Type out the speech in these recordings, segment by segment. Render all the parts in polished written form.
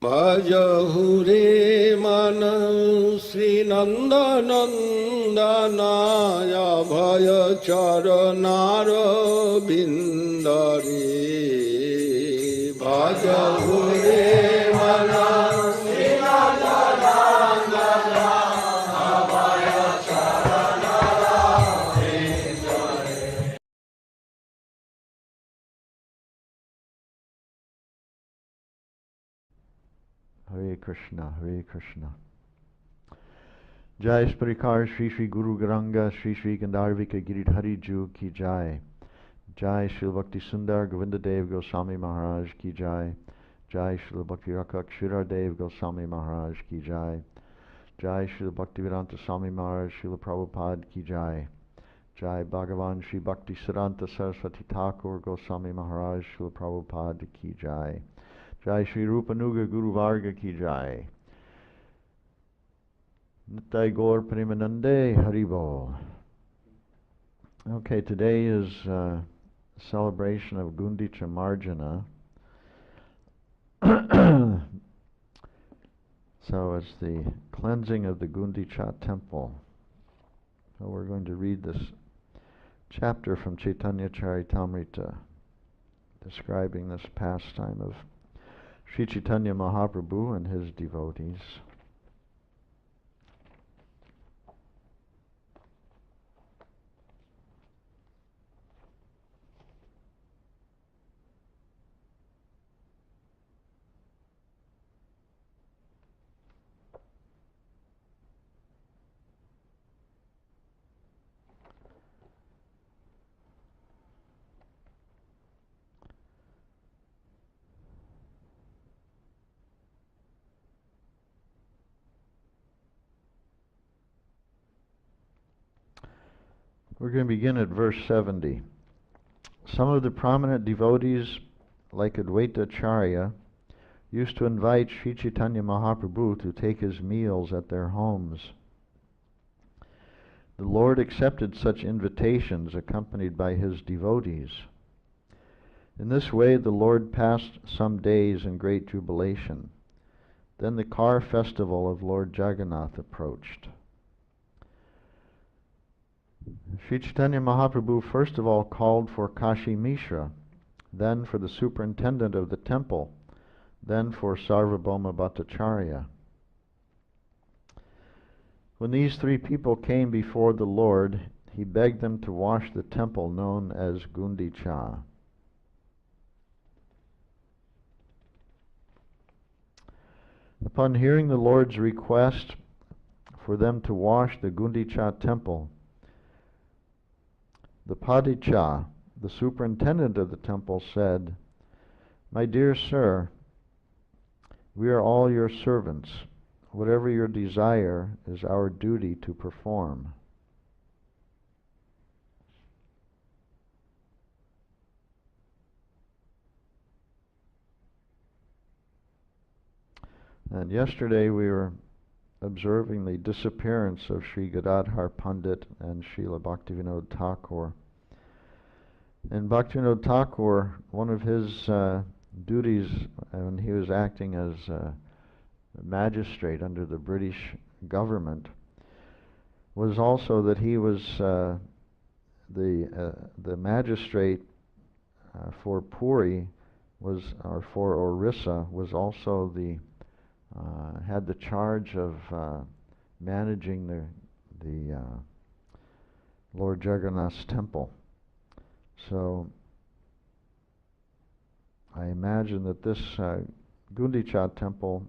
Bhajahure Manam Sri Nanda Nandanaya Bhaya Charanara Bindari Bhajahure Manam Sri Nanda Nandanaya Bhaya Charanara Bindari. Hare Krishna, Hare Krishna. Jai Sprikar Shri Shri Guru Garanga Shri Shri Gandharvika Giridhari Ju Ki Jai. Jai Srila Bhakti Sundar Govinda Dev Goswami Maharaj Ki Jai. Jai Srila Bhakti Rakak Shridhar Dev Goswami Maharaj Ki Jai. Jai Srila Bhakti Vedanta Swami Maharaj Srila Prabhupada Ki Jai. Jai Bhagavan Shri Bhakti Siddhanta Saraswati Thakur Goswami Maharaj Srila Prabhupada Ki Jai. Jai Shri Rupanuga Guru Varga Ki Jai. Nitai Gaur Premanande Haribo. Okay, today is celebration of Gundicha-Marjana. So it's the cleansing of the Gundicha temple. So we're going to read this chapter from Chaitanya Charitamrta describing this pastime of Sri Chaitanya Mahaprabhu and his devotees. We're going to begin at verse 70. Some of the prominent devotees, like Advaita Acharya, used to invite Sri Chaitanya Mahaprabhu to take his meals at their homes. The Lord accepted such invitations accompanied by his devotees. In this way, the Lord passed some days in great jubilation. Then the car festival of Lord Jagannath approached. Sri Chaitanya Mahaprabhu first of all called for Kashi Mishra, then for the superintendent of the temple, then for Sarvabhauma Bhattacharya. When these three people came before the Lord, he begged them to wash the temple known as Gundicha. Upon hearing the Lord's request for them to wash the Gundicha temple, the Padicha, the superintendent of the temple, said, "My dear sir, we are all your servants. Whatever your desire is our duty to perform." And yesterday we were observing the disappearance of Sri Gadadhar Pandit and Srila Bhaktivinoda Thakur. And Bhaktivinoda Thakur, one of his duties when he was acting as a magistrate under the British government was also that he was the magistrate for Puri was, or for Orissa, was also the had the charge of managing the Lord Jagannath's temple. So I imagine that this Gundicha temple,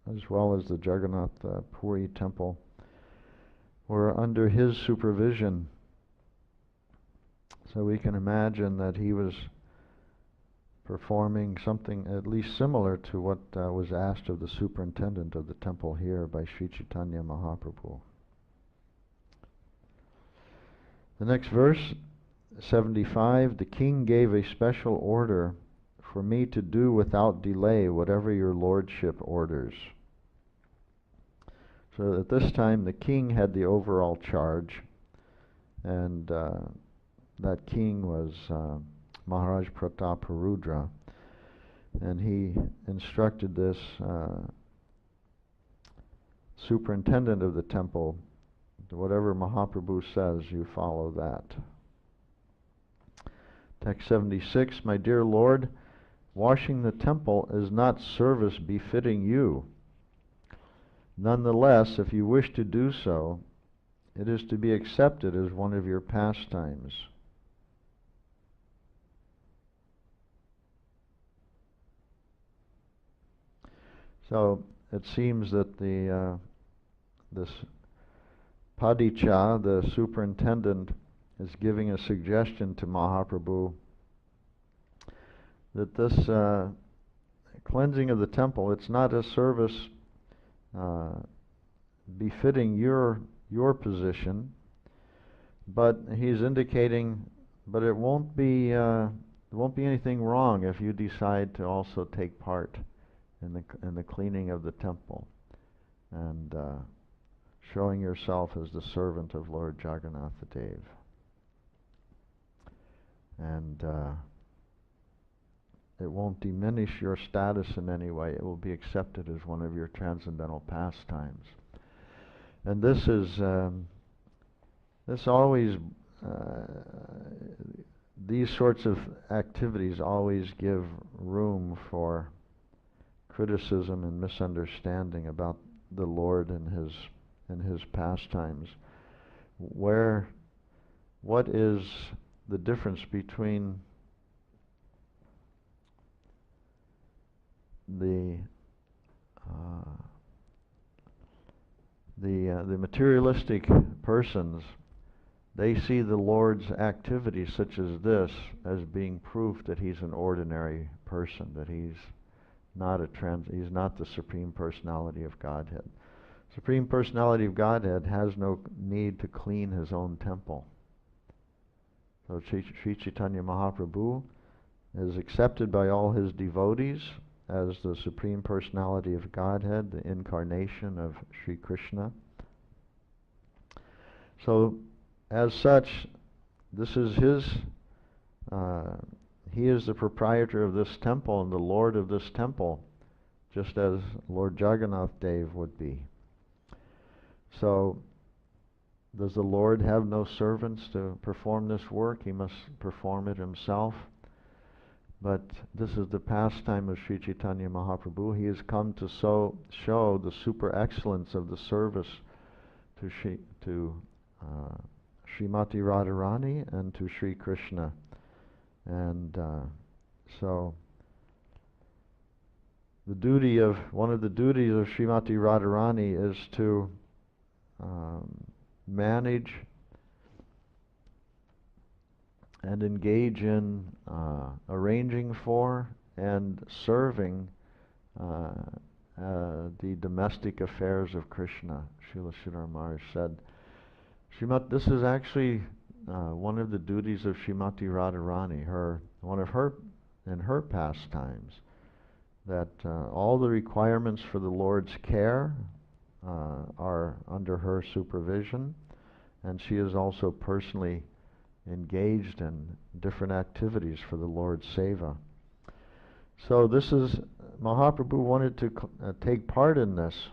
as well as the Jagannath Puri temple, were under his supervision. So we can imagine that he was performing something at least similar to what was asked of the superintendent of the temple here by Sri Chaitanya Mahaprabhu. The next verse, 75, the king gave a special order for me to do without delay whatever your lordship orders. So at this time the king had the overall charge, and that king was Maharaj Prataparudra. And he instructed this superintendent of the temple, whatever Mahaprabhu says, you follow that. Text 76, my dear Lord, washing the temple is not service befitting you. Nonetheless, if you wish to do so, it is to be accepted as one of your pastimes. So it seems that this Padicha, the superintendent, is giving a suggestion to Mahaprabhu that this cleansing of the temple, it's not a service befitting your position, but he's indicating, but it won't be anything wrong if you decide to also take part in the cleaning of the temple and showing yourself as the servant of Lord Jagannatha Dev. And it won't diminish your status in any way. It will be accepted as one of your transcendental pastimes. And this is these sorts of activities always give room for criticism and misunderstanding about the Lord and his pastimes. What is the difference between the materialistic persons? They see the Lord's activities such as this as being proof that he's an ordinary person, that he's not the Supreme Personality of Godhead. Supreme Personality of Godhead has no need to clean his own temple. So Sri Chaitanya Mahaprabhu is accepted by all his devotees as the Supreme Personality of Godhead, the incarnation of Sri Krishna. So, as such, this is his, he is the proprietor of this temple and the Lord of this temple, just as Lord Jagannath Dev would be. So, does the Lord have no servants to perform this work? He must perform it himself. But this is the pastime of Sri Chaitanya Mahaprabhu. He has come to show the super excellence of the service to Srimati Radharani and to Sri Krishna. And so one of the duties of Srimati Radharani is to manage and engage in arranging for and serving the domestic affairs of Krishna. Srila Sridhar Maharaj said, this is actually one of the duties of Srimati Radharani, one of her pastimes, that all the requirements for the Lord's care are under her supervision, and she is also personally engaged in different activities for the Lord's seva. So Mahaprabhu wanted to take part in this.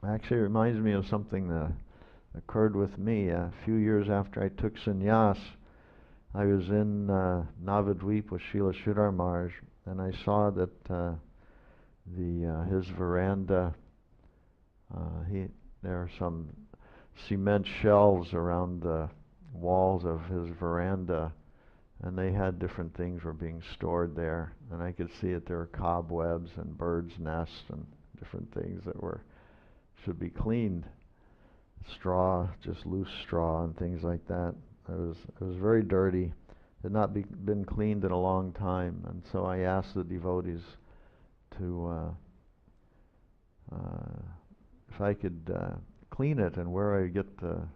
Actually, it reminds me of something that occurred with me a few years after I took sannyas. I was in Navadvip with Srila Sridhar Maharaj, and I saw that his veranda, there are some cement shelves around the walls of his veranda, and they had different things were being stored there, and I could see that there were cobwebs and birds' nests and different things that should be cleaned. Straw, just loose straw and things like that. It was very dirty. Had not been cleaned in a long time, and so I asked the devotees to if I could clean it and where I get the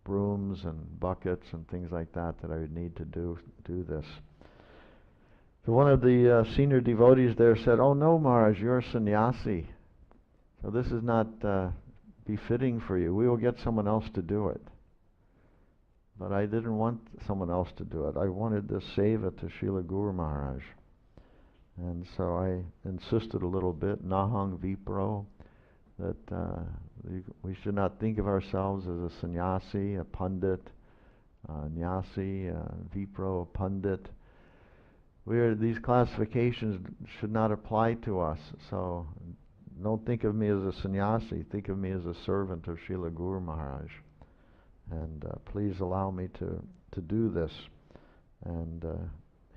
brooms and buckets and things like that I would need to do this. So one of the senior devotees there said, "Oh no, Maharaj, you're a sannyasi, so this is not befitting for you. We will get someone else to do it." But I didn't want someone else to do it. I wanted this seva to Srila Guru Maharaj. And so I insisted a little bit, Nahang Vipro, that we should not think of ourselves as a sannyasi, a pandit, Nyasi, Vipro, Pandit. These classifications should not apply to us. So don't think of me as a sannyasi. Think of me as a servant of Srila Guru Maharaj. And please allow me to do this. And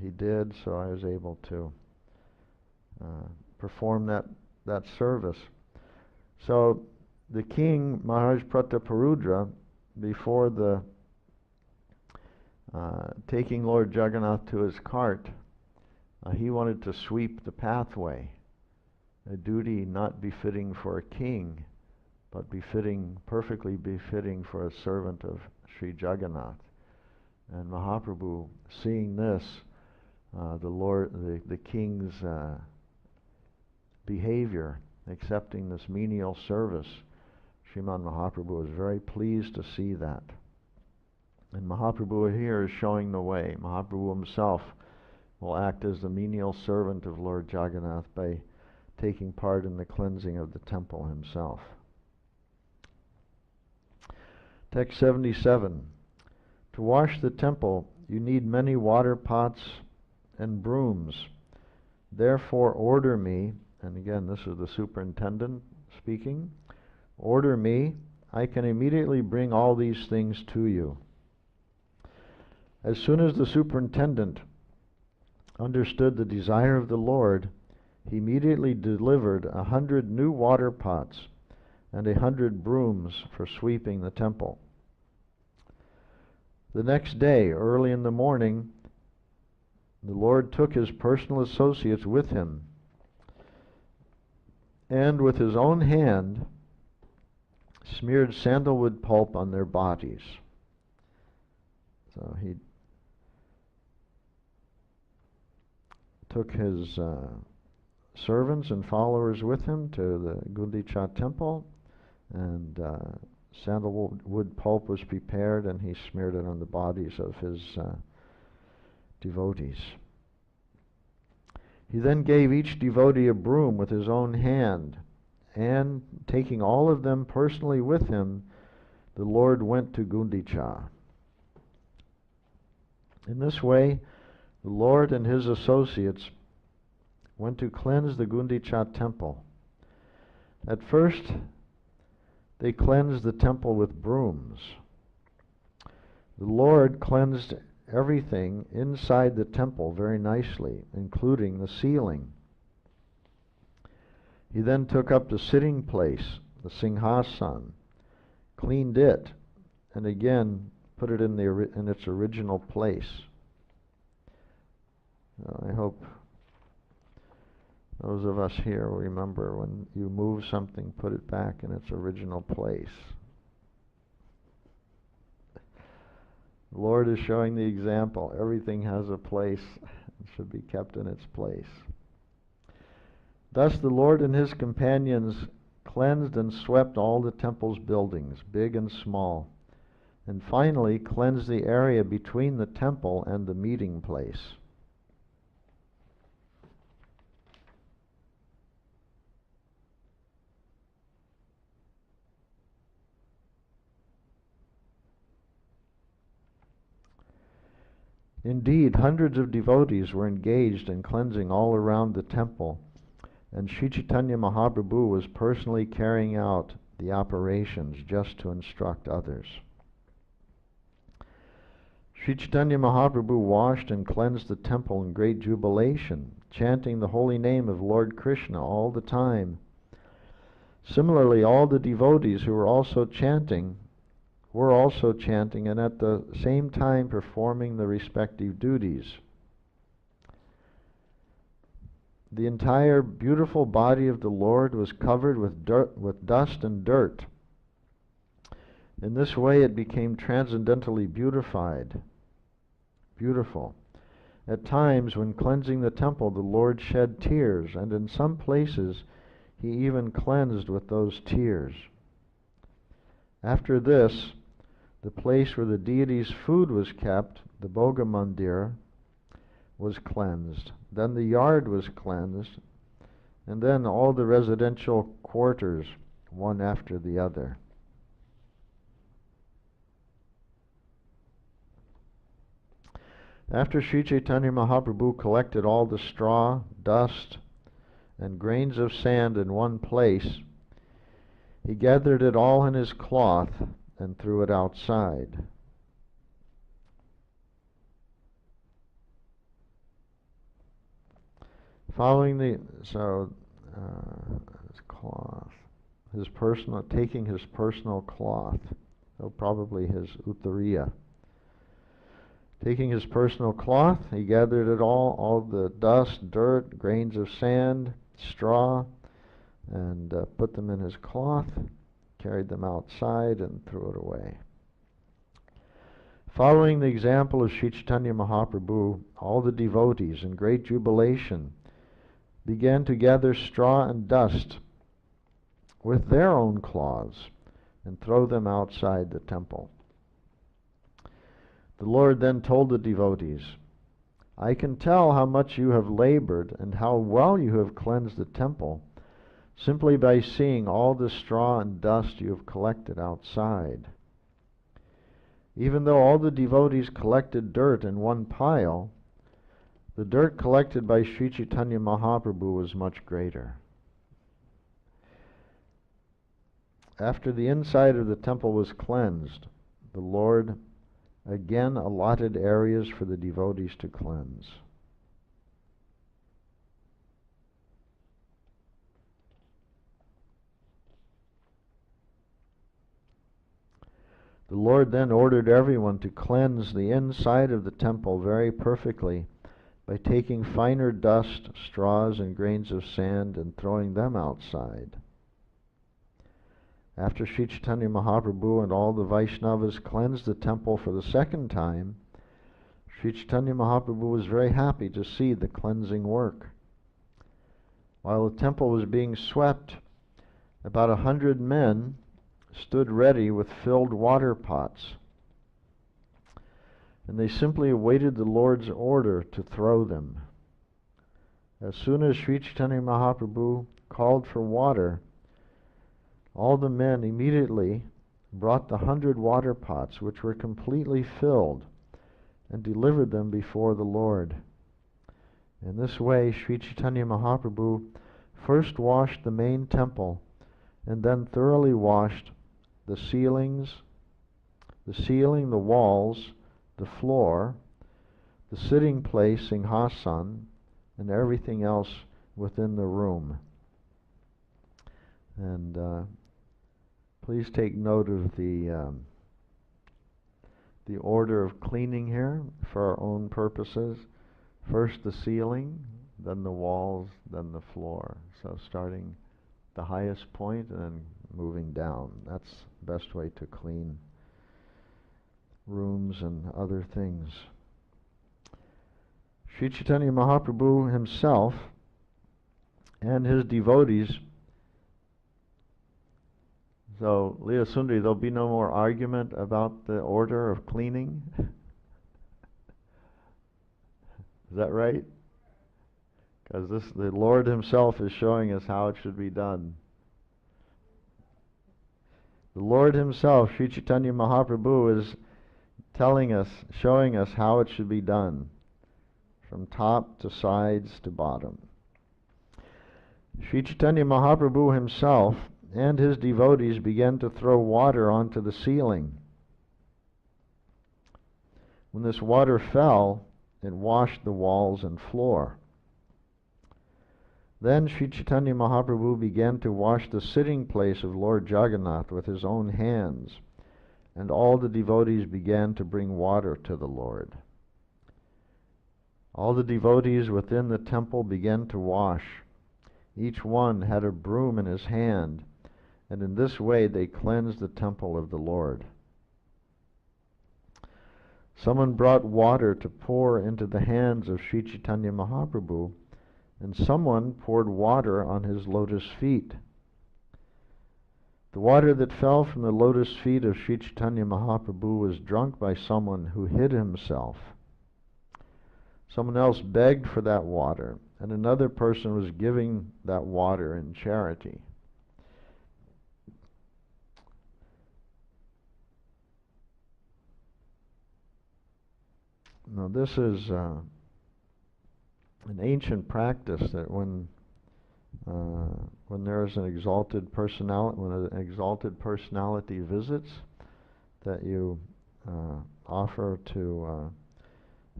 he did, so I was able to perform that service. So the king, Maharaj Prataparudra, before the taking Lord Jagannath to his cart, he wanted to sweep the pathway, a duty not befitting for a king, but perfectly befitting for a servant of Sri Jagannath. And Mahaprabhu, seeing this, the king's behavior, accepting this menial service, Sriman Mahaprabhu was very pleased to see that. And Mahaprabhu here is showing the way. Mahaprabhu himself will act as the menial servant of Lord Jagannath by taking part in the cleansing of the temple himself. Text 77. To wash the temple, you need many water pots and brooms. Therefore order me, and again this is the superintendent speaking, order me, I can immediately bring all these things to you. As soon as the superintendent understood the desire of the Lord, he immediately delivered 100 new water pots and 100 brooms for sweeping the temple. The next day, early in the morning, the Lord took his personal associates with him, and with his own hand smeared sandalwood pulp on their bodies. So he took his servants and followers with him to the Gundicha temple, and sandalwood pulp was prepared, and he smeared it on the bodies of his devotees. He then gave each devotee a broom with his own hand, and taking all of them personally with him, the Lord went to Gundicha. In this way, the Lord and his associates went to cleanse the Gundicha temple. At first, they cleansed the temple with brooms. The Lord cleansed everything inside the temple very nicely, including the ceiling. He then took up the sitting place, the Singhasan, cleaned it, and again put it in its original place. I hope those of us here will remember, when you move something, put it back in its original place. The Lord is showing the example. Everything has a place and should be kept in its place. Thus the Lord and his companions cleansed and swept all the temple's buildings, big and small, and finally cleansed the area between the temple and the meeting place. Indeed, hundreds of devotees were engaged in cleansing all around the temple, and Sri Chaitanya Mahaprabhu was personally carrying out the operations just to instruct others. Sri Chaitanya Mahaprabhu washed and cleansed the temple in great jubilation, chanting the holy name of Lord Krishna all the time. Similarly, all the devotees who were also chanting and at the same time performing the respective duties. The entire beautiful body of the Lord was covered with dust and dirt. In this way it became transcendently beautiful. At times, when cleansing the temple, the Lord shed tears, and in some places he even cleansed with those tears. After this, the place where the deity's food was kept, the Bhoga Mandir, was cleansed. Then the yard was cleansed, and then all the residential quarters, one after the other. After Sri Chaitanya Mahaprabhu collected all the straw, dust, and grains of sand in one place, he gathered it all in his cloth and threw it outside. Following the his cloth, taking his personal cloth, so probably his uttariya. Taking his personal cloth, he gathered it all the dust, dirt, grains of sand, straw, and put them in his cloth, carried them outside, and threw it away. Following the example of Sri Chaitanya Mahaprabhu, all the devotees, in great jubilation, began to gather straw and dust with their own cloths and throw them outside the temple. The Lord then told the devotees, "I can tell how much you have labored and how well you have cleansed the temple simply by seeing all the straw and dust you have collected outside." Even though all the devotees collected dirt in one pile, the dirt collected by Sri Chaitanya Mahaprabhu was much greater. After the inside of the temple was cleansed, the Lord again allotted areas for the devotees to cleanse. The Lord then ordered everyone to cleanse the inside of the temple very perfectly by taking finer dust, straws, and grains of sand and throwing them outside. After Sri Chaitanya Mahaprabhu and all the Vaishnavas cleansed the temple for the second time, Sri Chaitanya Mahaprabhu was very happy to see the cleansing work. While the temple was being swept, about 100 men stood ready with filled water pots, and they simply awaited the Lord's order to throw them. As soon as Sri Chaitanya Mahaprabhu called for water, all the men immediately brought the 100 water pots, which were completely filled, and delivered them before the Lord. In this way, Sri Chaitanya Mahaprabhu first washed the main temple, and then thoroughly washed the ceiling, the walls, the floor, the sitting place, singhasan, and everything else within the room. And please take note of the order of cleaning here for our own purposes. First the ceiling, then the walls, then the floor. So starting the highest point and then moving down. That's the best way to clean rooms and other things. Sri Chaitanya Mahaprabhu himself and his devotees. So, Leah Sundari, there'll be no more argument about the order of cleaning? Is that right? Because the Lord himself is showing us how it should be done. The Lord himself, Sri Chaitanya Mahaprabhu, is telling us, showing us how it should be done, from top to sides to bottom. Sri Chaitanya Mahaprabhu himself and his devotees began to throw water onto the ceiling. When this water fell, it washed the walls and floor. Then Sri Chaitanya Mahaprabhu began to wash the sitting place of Lord Jagannath with his own hands, and all the devotees began to bring water to the Lord. All the devotees within the temple began to wash. Each one had a broom in his hand, and in this way they cleansed the temple of the Lord. Someone brought water to pour into the hands of Sri Chaitanya Mahaprabhu, and someone poured water on his lotus feet. The water that fell from the lotus feet of Sri Chaitanya Mahaprabhu was drunk by someone who hid himself. Someone else begged for that water, and another person was giving that water in charity. Now this is an ancient practice that when there is an exalted personality, when an exalted personality visits, that you offer to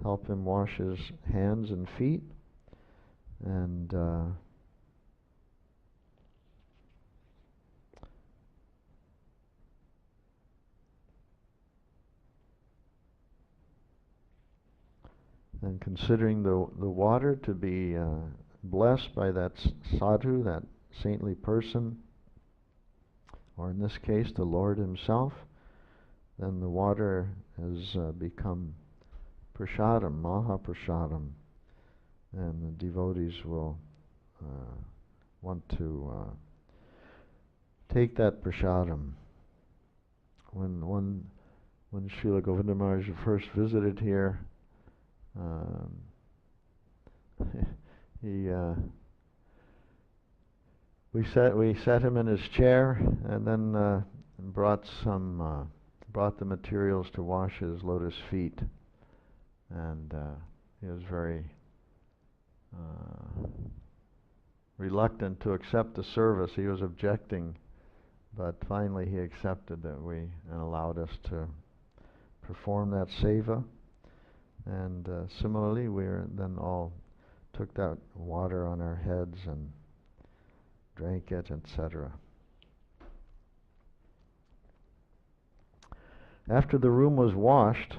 help him wash his hands and feet, and considering the water to be blessed by that sadhu, that saintly person, or in this case the Lord himself, then the water has become prasadam, mahaprasadam, and the devotees will want to take that prasadam. When Srila Govinda Maharaj first visited here, we set him in his chair, and then brought the materials to wash his lotus feet, and he was very reluctant to accept the service. He was objecting, but finally he accepted that and allowed us to perform that seva. And similarly, we then all took that water on our heads and drank it, etc. After the room was washed,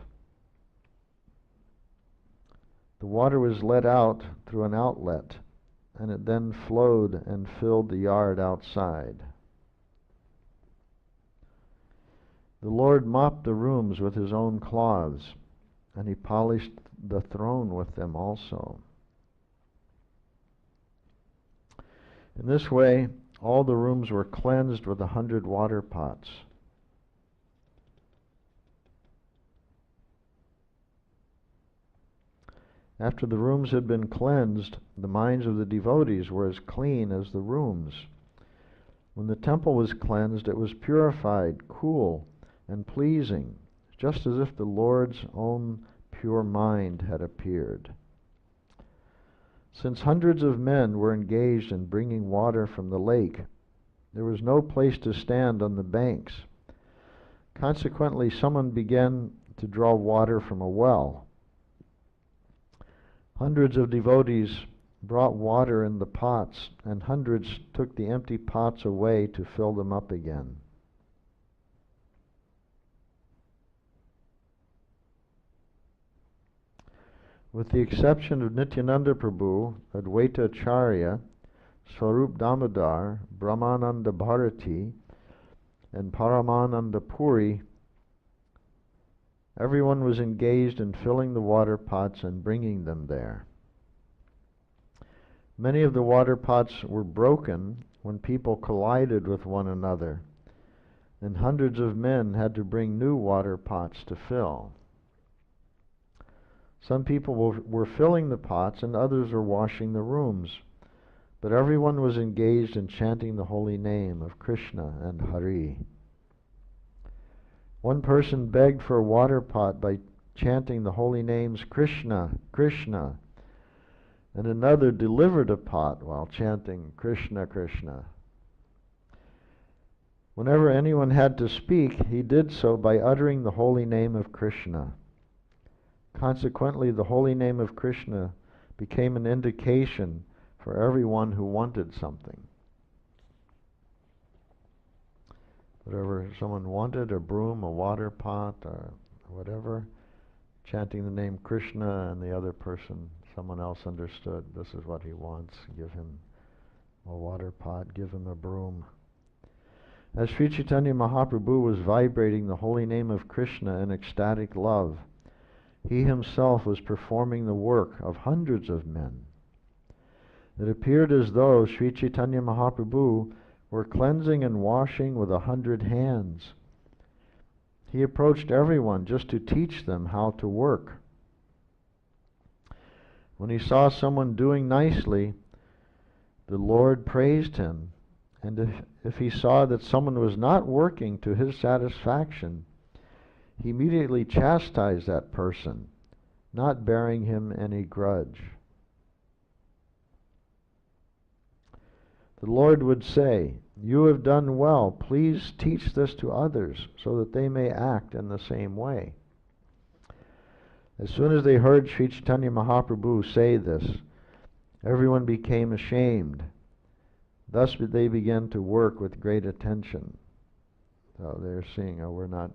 the water was let out through an outlet, and it then flowed and filled the yard outside. The Lord mopped the rooms with his own cloths, and he polished the throne with them also. In this way, all the rooms were cleansed with 100 water pots. After the rooms had been cleansed, the minds of the devotees were as clean as the rooms. When the temple was cleansed, it was purified, cool, and pleasing, just as if the Lord's own pure mind had appeared. Since hundreds of men were engaged in bringing water from the lake, there was no place to stand on the banks. Consequently, someone began to draw water from a well. Hundreds of devotees brought water in the pots, and hundreds took the empty pots away to fill them up again. With the exception of Nityananda Prabhu, Advaita Acharya, Swarup Damodar, Brahmananda Bharati, and Paramananda Puri, everyone was engaged in filling the water pots and bringing them there. Many of the water pots were broken when people collided with one another, and hundreds of men had to bring new water pots to fill. Some people were filling the pots, and others were washing the rooms, but everyone was engaged in chanting the holy name of Krishna and Hari. One person begged for a water pot by chanting the holy names Krishna, Krishna, and another delivered a pot while chanting Krishna, Krishna. Whenever anyone had to speak, he did so by uttering the holy name of Krishna. Consequently, the holy name of Krishna became an indication for everyone who wanted something. Whatever someone wanted, a broom, a water pot, or whatever, chanting the name Krishna, and the other person, someone else understood, this is what he wants, give him a water pot, give him a broom. As Sri Chaitanya Mahaprabhu was vibrating the holy name of Krishna in ecstatic love, he himself was performing the work of hundreds of men. It appeared as though Sri Chaitanya Mahaprabhu were cleansing and washing with 100 hands. He approached everyone just to teach them how to work. When he saw someone doing nicely, the Lord praised him. And if he saw that someone was not working to his satisfaction, he immediately chastised that person, not bearing him any grudge. The Lord would say, "You have done well. Please teach this to others so that they may act in the same way." As soon as they heard Sri Chaitanya Mahaprabhu say this, everyone became ashamed. Thus they began to work with great attention. So they're seeing, we're not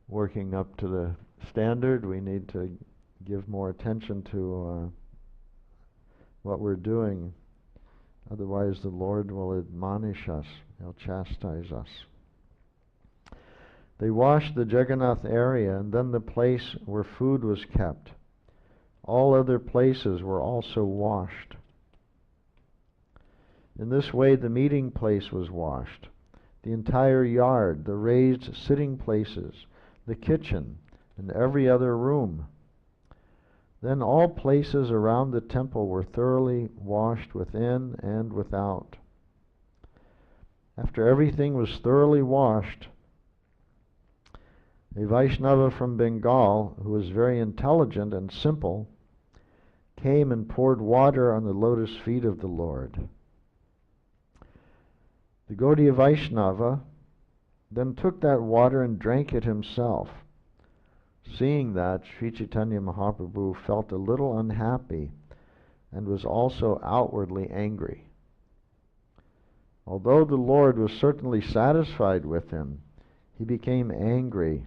working up to the standard. We need to give more attention to what we're doing. Otherwise the Lord will admonish us. He'll chastise us. They washed the Jagannath area and then the place where food was kept. All other places were also washed. In this way the meeting place was washed, the entire yard, the raised sitting places, the kitchen, and every other room. Then all places around the temple were thoroughly washed within and without. After everything was thoroughly washed, a Vaishnava from Bengal, who was very intelligent and simple, came and poured water on the lotus feet of the Lord. The Gaudiya Vaishnava then took that water and drank it himself. Seeing that, Sri Chaitanya Mahaprabhu felt a little unhappy and was also outwardly angry. Although the Lord was certainly satisfied with him, he became angry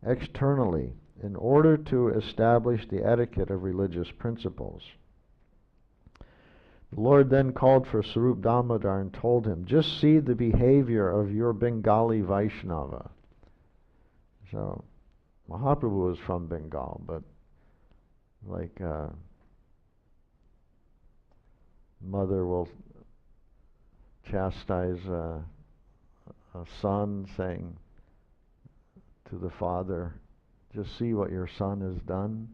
externally in order to establish the etiquette of religious principles. The Lord then called for Swarup Damodar and told him, "Just see the behavior of your Bengali Vaishnava." So, Mahaprabhu was from Bengal, but like mother will chastise a son, saying to the father, "Just see what your son has done."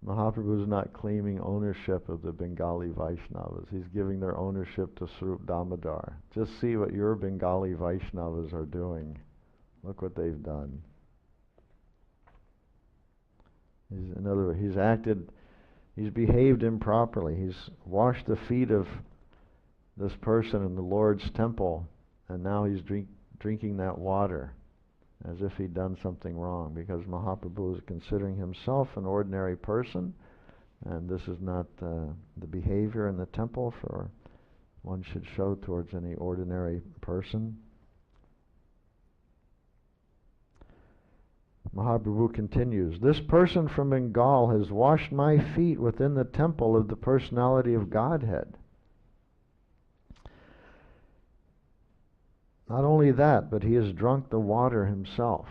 Mahaprabhu is not claiming ownership of the Bengali Vaishnavas. He's giving their ownership to Swarup Damodar. Just see what your Bengali Vaishnavas are doing. Look what they've done. In other words, he's behaved improperly. He's washed the feet of this person in the Lord's temple, and now he's drinking that water as if he'd done something wrong, because Mahaprabhu is considering himself an ordinary person, and this is not the behavior in the temple for one should show towards any ordinary person. Mahaprabhu continues, "This person from Bengal has washed my feet within the temple of the personality of Godhead. Not only that, but he has drunk the water himself."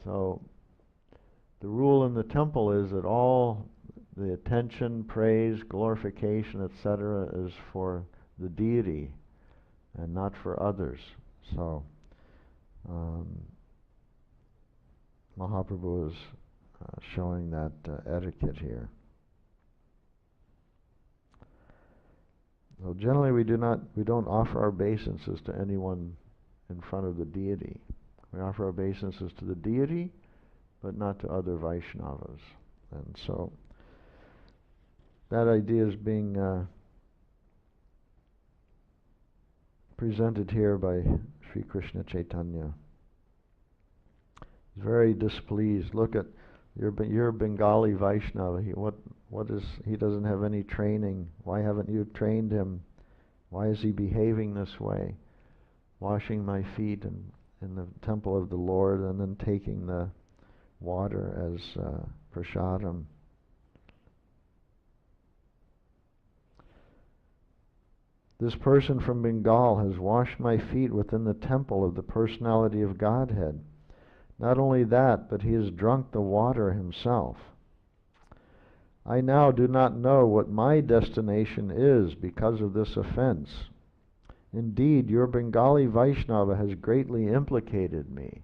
So the rule in the temple is that all the attention, praise, glorification, etc. is for the deity and not for others. So Mahaprabhu is showing that etiquette here. So generally we don't offer our obeisances to anyone in front of the deity. We offer our obeisances to the deity, but not to other Vaishnavas. And so that idea is being presented here by Sri Krishna Chaitanya. He's very displeased. Look at your Bengali Vaishnava. He doesn't have any training. Why haven't you trained him? Why is he behaving this way? Washing my feet in the temple of the Lord and then taking the water as prasadam. This person from Bengal has washed my feet within the temple of the personality of Godhead. Not only that, but he has drunk the water himself. I now do not know what my destination is because of this offense. Indeed, your Bengali Vaishnava has greatly implicated me.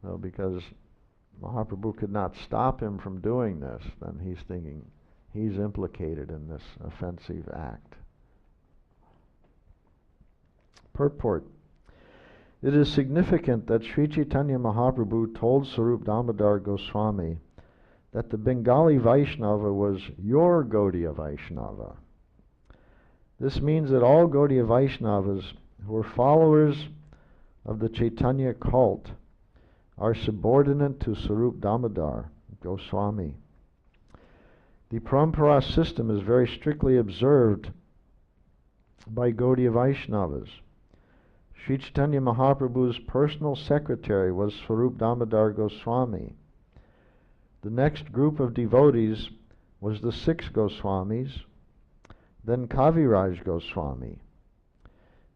So because Mahaprabhu could not stop him from doing this, then he's thinking he's implicated in this offensive act. Purport. It is significant that Sri Chaitanya Mahaprabhu told Swarup Damodar Goswami that the Bengali Vaishnava was your Gaudiya Vaishnava. This means that all Gaudiya Vaishnavas who are followers of the Chaitanya cult are subordinate to Swarup Damodar Goswami. The Parampara system is very strictly observed by Gaudiya Vaishnavas. Sri Chaitanya Mahaprabhu's personal secretary was Swarup Damodar Goswami. The next group of devotees was the 6 Goswamis, then Kaviraj Goswami.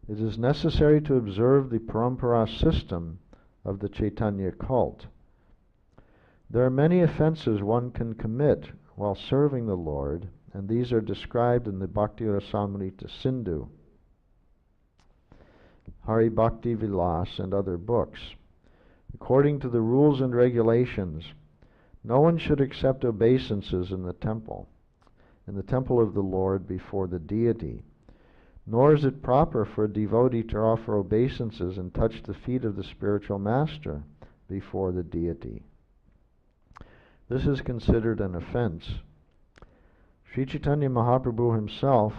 It is necessary to observe the Parampara system of the Chaitanya cult. There are many offenses one can commit while serving the Lord, and these are described in the Bhakti Rasamrita Sindhu, Hari Bhakti Vilas, and other books. According to the rules and regulations, no one should accept obeisances in the temple of the Lord before the deity, nor is it proper for a devotee to offer obeisances and touch the feet of the spiritual master before the deity. This is considered an offense. Sri Chaitanya Mahaprabhu himself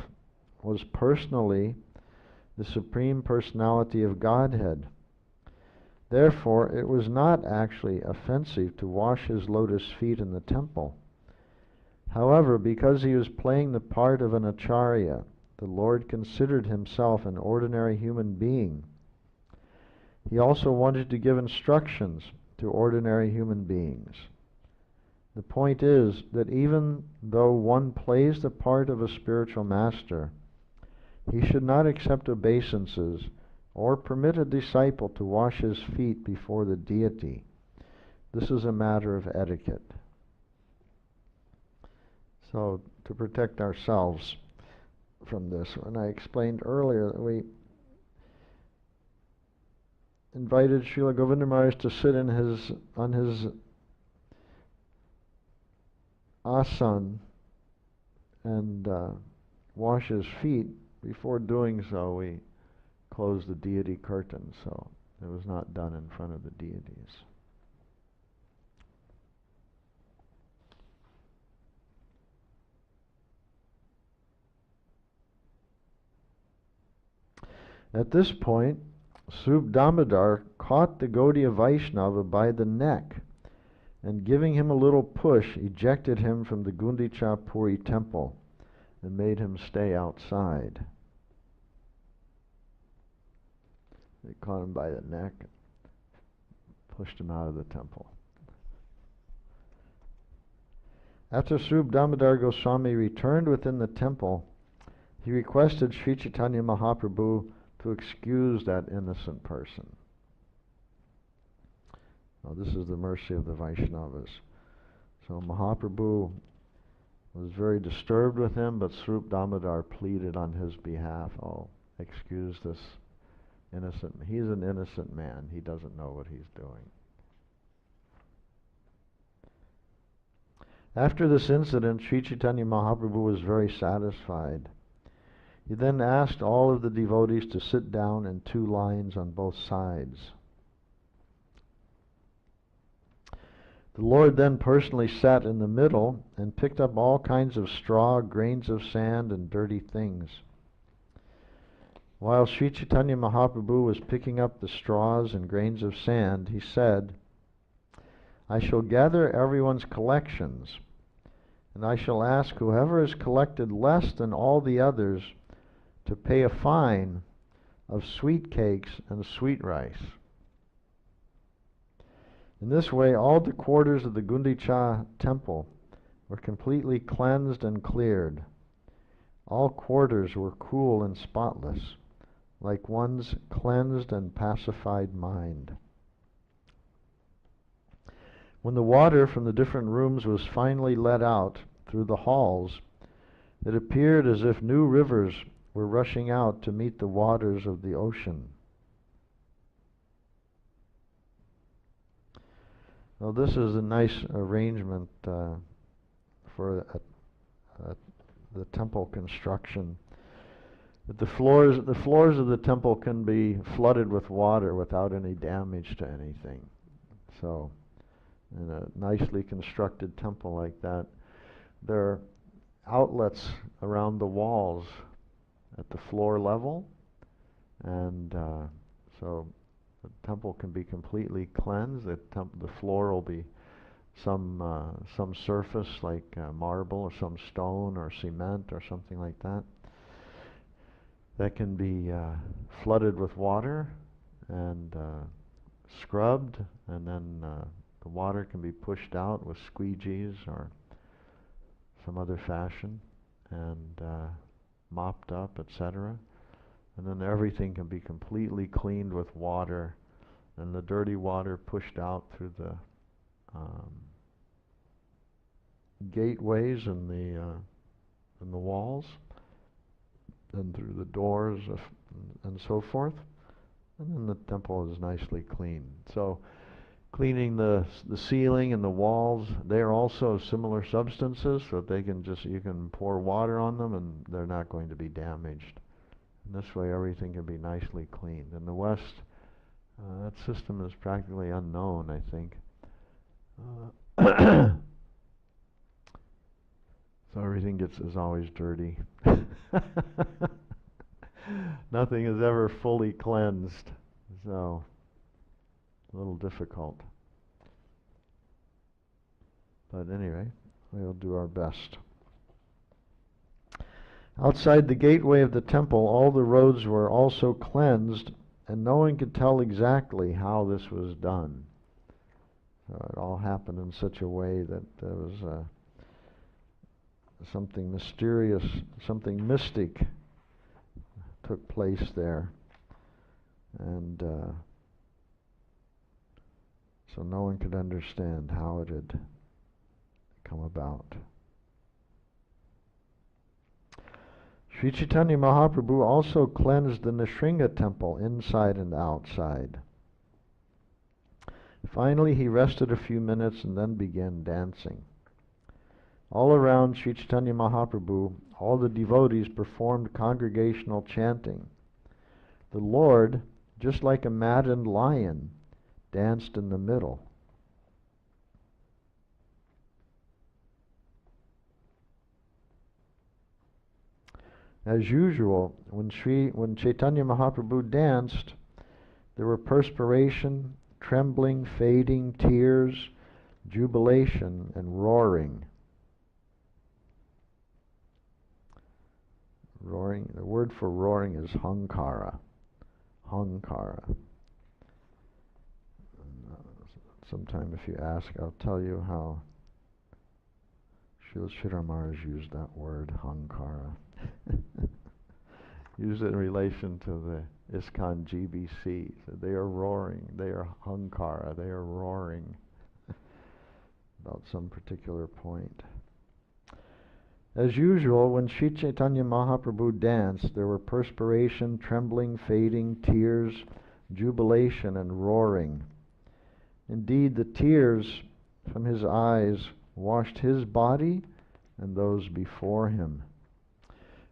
was personally the Supreme Personality of Godhead. Therefore, it was not actually offensive to wash his lotus feet in the temple. However, because he was playing the part of an acharya, the Lord considered himself an ordinary human being. He also wanted to give instructions to ordinary human beings. The point is that even though one plays the part of a spiritual master, he should not accept obeisances or permit a disciple to wash his feet before the deity. This is a matter of etiquette. So, to protect ourselves from this, when I explained earlier that we invited Srila Govinda Maharaj to sit on his asan and wash his feet, before doing so we closed the deity curtain, so it was not done in front of the deities. At this point, Swarup Damodar caught the Gaudiya Vaishnava by the neck and, giving him a little push, ejected him from the Gundicha-Puri temple and made him stay outside. They caught him by the neck and pushed him out of the temple. After Swarup Damodar Goswami returned within the temple, he requested Sri Chaitanya Mahaprabhu to excuse that innocent person. Now, this is the mercy of the Vaishnavas. So Mahaprabhu was very disturbed with him, but Swarup Damodar pleaded on his behalf, "Oh, excuse this innocent. He's an innocent man. He doesn't know what he's doing." After this incident, Sri Chaitanya Mahaprabhu was very satisfied. He then asked all of the devotees to sit down in 2 lines on both sides. The Lord then personally sat in the middle and picked up all kinds of straw, grains of sand, and dirty things. While Sri Chaitanya Mahaprabhu was picking up the straws and grains of sand, he said, "I shall gather everyone's collections, and I shall ask whoever has collected less than all the others to pay a fine of sweet cakes and sweet rice." In this way, all the quarters of the Gundicha temple were completely cleansed and cleared. All quarters were cool and spotless, like one's cleansed and pacified mind. When the water from the different rooms was finally let out, through the halls, it appeared as if new rivers were rushing out to meet the waters of the ocean. Well, this is a nice arrangement for the temple construction. The floors of the temple can be flooded with water without any damage to anything. So, in a nicely constructed temple like that, there are outlets around the walls at the floor level, and so the temple can be completely cleansed. The floor will be some surface like marble or some stone or cement or something like that. That can be flooded with water and scrubbed, and then the water can be pushed out with squeegees or some other fashion, and mopped up, etc. And then everything can be completely cleaned with water, and the dirty water pushed out through the gateways in the walls, and through the doors and so forth. And then the temple is nicely clean. So cleaning the ceiling and the walls, they are also similar substances, so they can you can pour water on them and they're not going to be damaged. And this way everything can be nicely cleaned. In the West, that system is practically unknown, I think. So everything is always dirty. Nothing is ever fully cleansed, so a little difficult. But anyway, we'll do our best. Outside the gateway of the temple, all the roads were also cleansed, and no one could tell exactly how this was done. So it all happened in such a way that there was something mysterious, something mystic took place there. And so no one could understand how it had come about. Sri Chaitanya Mahaprabhu also cleansed the Nrsimha temple inside and outside. Finally, he rested a few minutes and then began dancing. All around Sri Chaitanya Mahaprabhu, all the devotees performed congregational chanting. The Lord, just like a maddened lion, danced in the middle. As usual, when Chaitanya Mahaprabhu danced, there were perspiration, trembling, fading, tears, jubilation, and roaring. Roaring, the word for roaring is hankara. Hankara. Sometime if you ask, I'll tell you how Srila Maharaj used that word, hankara. Used it in relation to the ISKCON GBC. So they are roaring, they are hankara, they are roaring about some particular point. As usual, when Sri Chaitanya Mahaprabhu danced, there were perspiration, trembling, fading, tears, jubilation, and roaring. Indeed, the tears from his eyes washed his body and those before him.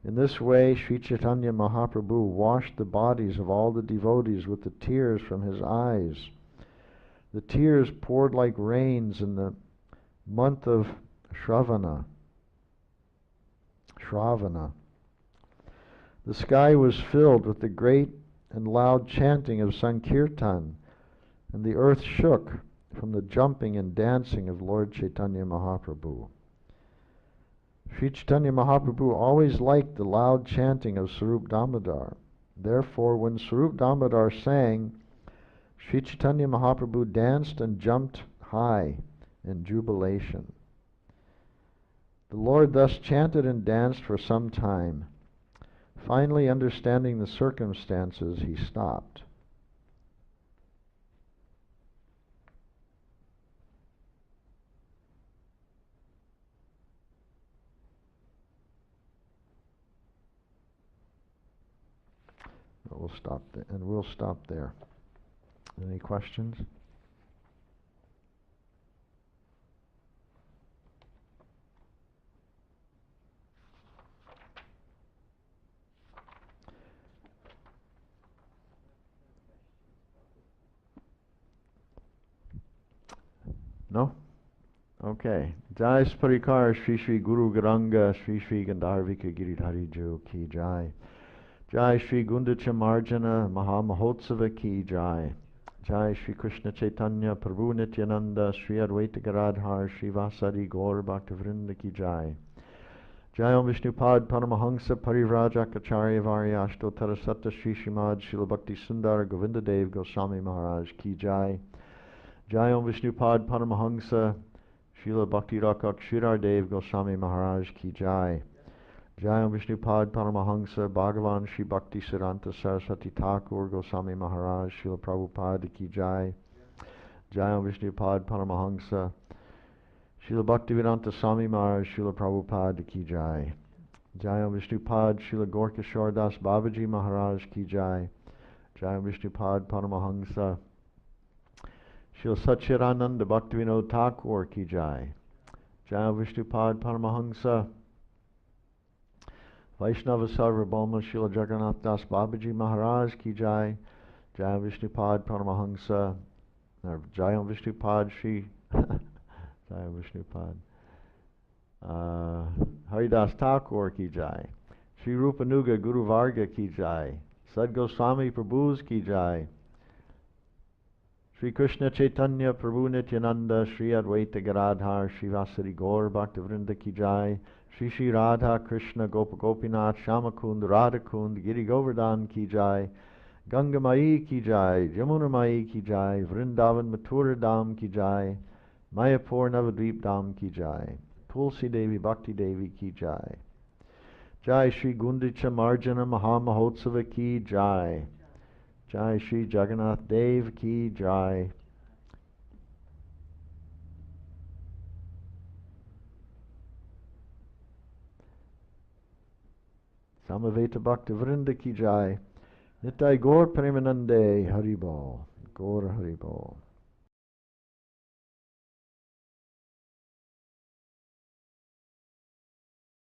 In this way, Sri Chaitanya Mahaprabhu washed the bodies of all the devotees with the tears from his eyes. The tears poured like rains in the month of Shravana. The sky was filled with the great and loud chanting of Sankirtan, and the earth shook from the jumping and dancing of Lord Chaitanya Mahaprabhu. Sri Chaitanya Mahaprabhu always liked the loud chanting of Sarup Damodar. Therefore, when Sarup Damodar sang, Sri Chaitanya Mahaprabhu danced and jumped high in jubilation. The Lord thus chanted and danced for some time. Finally, understanding the circumstances, he stopped. we'll stop there. And we'll stop there. Any questions? No? Okay. Jai Sparikar Shri Shri Guru Garanga Shri Shri Gandharvika Giridhari Jo Ki Jai. Jai Shri Gundicha-Marjana Mahamahotsava Ki Jai. Jai Shri Krishna Chaitanya Prabhu Nityananda Shri Advaita Garadhar Shri Vasari Gaur Bhaktivinoda Ki Jai. Jai Om Vishnupad Paramahansa Parivrajak Varya Ashtotara Satta Shri Srimad Srila Bhakti Sundar Govinda Dev Goswami Maharaj Ki Jai. Jai Om Vishnupad Paramahansa Srila Bhakti Rakak Shirar Dev Goswami Maharaj Ki Jai. Jai Om Vishnupad Paramahansa Bhagavan Shri Bhakti Siddhanta Saraswati Thakur Goswami Maharaj Srila Prabhupada Ki Jai. Jai Om Vishnupad Paramahansa Srila Bhaktivedanta Swami Maharaj Srila Prabhupada Ki Jai. Jai Om Vishnupad Srila Gorkashore Das Babaji Maharaj Ki Jai. Jai Om Vishnupad Paramahansa Srila Satchirananda Bhaktivinoda Thakur Ki Jai. Jai Om Vishnupad Paramahansa Vaishnava Sarvabhauma Srila Jagannath Das Babaji Maharaj Ki Jai. Jai Om Vishnupad Paramahansa Jai Om Vishnupad Shri Jai Om Vishnupad Haridas Thakur Ki Jai. Shri Rupanuga Guru Varga Ki Jai. Sad Goswami Prabhus Ki Jai. Shri Krishna Chaitanya Prabhu Nityananda Shri Advaita Garadhar Shri Vasari Gaur Bhaktivinoda Ki Jai. Shri Shri Radha Krishna Gopa Gopinath Shamakund Radha Kund Giri Govardhan Ki Jai. Ganga Mai Ki Jai. Jamuna Mai Ki Jai. Vrindavan Mathura Dham Ki Jai. Mayapur Navadvip Dham Ki Jai. Tulsi Devi Bhakti Devi Ki Jai. Jai Shri Gundicha-Marjana Mahamahotsava Ki Jai. Jai Shri Jagannath Dev Ki Jai. Samaveta Bhakta Vrinda Ki Jai. Nitai Gaur Premanande Haribol. Gaur Haribol.